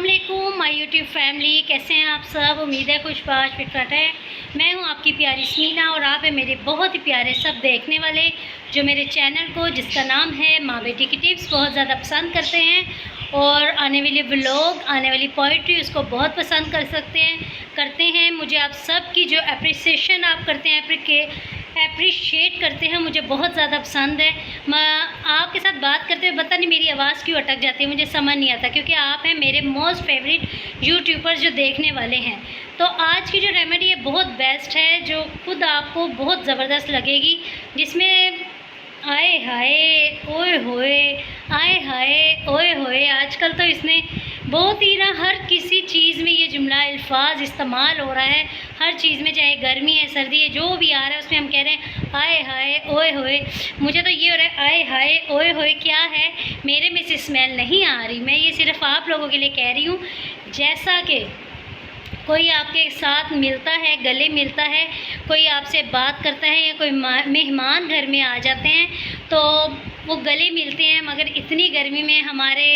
अस्सलामुअलैकुम my YouTube family, कैसे हैं आप सब। उम्मीद है खुशबाश फिटफाट है। मैं हूं आपकी प्यारी स्मीना और आप है मेरे बहुत ही प्यारे सब देखने वाले जो मेरे चैनल को, जिसका नाम है माँ बेटी की टिप्स, बहुत ज़्यादा पसंद करते हैं और आने वाले व्लॉग, आने वाली पोइट्री उसको बहुत पसंद करते हैं। मुझे आप सब की जो अप्रिसिएशन आप करते हैं, अप्रिशिएट करते हैं, मुझे बहुत ज़्यादा पसंद है। मैं आपके साथ बात करते हुए पता नहीं मेरी आवाज़ क्यों अटक जाती है, मुझे समझ नहीं आता, क्योंकि आप हैं मेरे मोस्ट फेवरेट यूट्यूबर्स जो देखने वाले हैं। तो आज की जो रेमेडी है बहुत बेस्ट है, जो खुद आपको बहुत ज़बरदस्त लगेगी, जिसमें आए हाय ओए होए, आए हाय ओए होए, आजकल तो इसने बहुत ही ना हर किसी चीज़ में ये जुमला अल्फाज इस्तेमाल हो रहा है। हर चीज़ में, चाहे गर्मी है सर्दी है, जो भी आ रहा है उसमें हम कह रहे हैं आए हाय ओए होए। मुझे तो ये हो रहा है आए हाय ओए होए क्या है, मेरे में से स्मेल नहीं आ रही। मैं ये सिर्फ आप लोगों के लिए कह रही हूँ। जैसा कि कोई आपके साथ मिलता है, गले मिलता है, कोई आपसे बात करता है या कोई मेहमान घर में आ जाते हैं तो वो गले मिलते हैं, मगर इतनी गर्मी में हमारे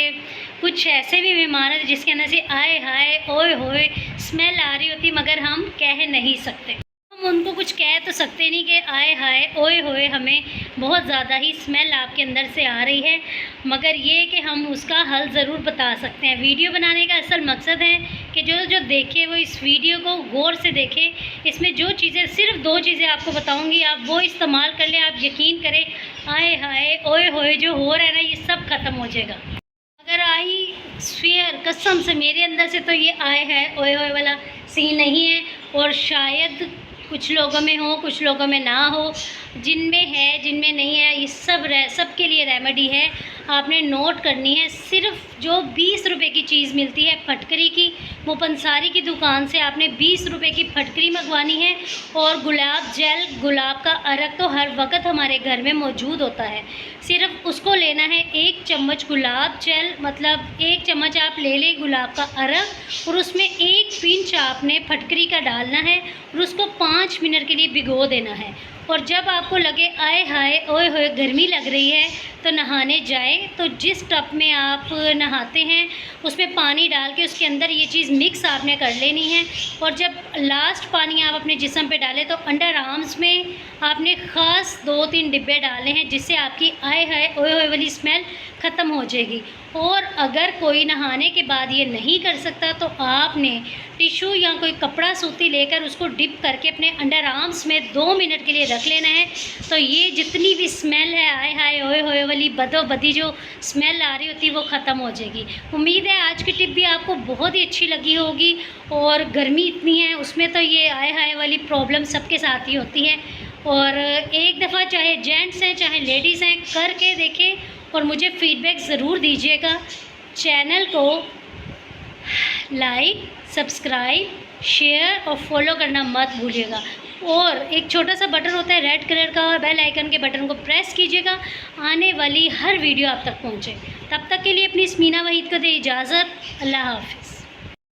कुछ ऐसे भी मेहमान हैं जिसके अंदर से आए हाय ओए होए स्मेल आ रही होती, मगर हम कह नहीं सकते। हम उनको कुछ कह तो सकते नहीं कि आए हाय ओए होए हमें बहुत ज़्यादा ही स्मेल आपके अंदर से आ रही है, मगर ये कि हम उसका हल ज़रूर बता सकते हैं। वीडियो बनाने का असल मकसद है कि जो देखे वो इस वीडियो को गौर से देखे। इसमें जो चीज़ें, सिर्फ 2 चीज़ें आपको बताऊंगी, आप वो इस्तेमाल कर लें। आप यकीन करें आए हाय ओए होए जो हो रहा है ना, ये सब ख़त्म हो जाएगा। अगर आई स्वेयर कसम से मेरे अंदर से तो ये आए हाय ओए होए वाला सीन नहीं है, और शायद कुछ लोगों में हो, कुछ लोगों में ना हो, जिनमें है जिनमें नहीं है, ये सब के लिए रेमेडी है। आपने नोट करनी है। सिर्फ जो 20 रुपए की चीज़ मिलती है फटकरी की, वो पंसारी की दुकान से आपने 20 रुपए की फटकरी मंगवानी है। और गुलाब जल, गुलाब का अरक तो हर वक्त हमारे घर में मौजूद होता है। सिर्फ उसको लेना है 1 चम्मच गुलाब जल, मतलब 1 चम्मच आप ले लें गुलाब का अरक, और उसमें 1 पिंच आपने फटकरी का डालना है और उसको 5 मिनट के लिए भिगो देना है। और जब आपको लगे आए हाय ओए होए गर्मी लग रही है तो नहाने जाए, तो जिस टब में आप नहाते हैं उसमें पानी डाल के उसके अंदर ये चीज़ मिक्स आपने कर लेनी है। और जब लास्ट पानी आप अपने जिस्म पे डालें तो अंडर आर्म्स में आपने ख़ास 2-3 डिब्बे डालने हैं, जिससे आपकी आए हाय ओए होए वाली स्मेल ख़त्म हो जाएगी। और अगर कोई नहाने के बाद ये नहीं कर सकता तो आपने टिशू या कोई कपड़ा सूती लेकर उसको डिप करके अपने अंडर आर्म्स में 2 मिनट के लिए रख लेना है। तो ये जितनी भी स्मेल है आए हाय ओए होए वाली बदोबदी जो स्मेल आ रही होती है वो ख़त्म हो जाएगी। उम्मीद है आज की टिप भी आपको बहुत ही अच्छी लगी होगी। और गर्मी इतनी है उसमें तो ये आए हाय वाली प्रॉब्लम सबके साथ ही होती है। और एक दफ़ा चाहे जेंट्स हैं चाहे लेडीज़ हैं करके देखें और मुझे फ़ीडबैक ज़रूर दीजिएगा। चैनल को लाइक, सब्सक्राइब, शेयर और फॉलो करना मत भूलिएगा। और एक छोटा सा बटन होता है रेड कलर का, बेल आइकन के बटन को प्रेस कीजिएगा, आने वाली हर वीडियो आप तक पहुंचे। तब तक के लिए अपनी स्मीना वहीद को दे इजाज़त। अल्लाह हाफ़िज़।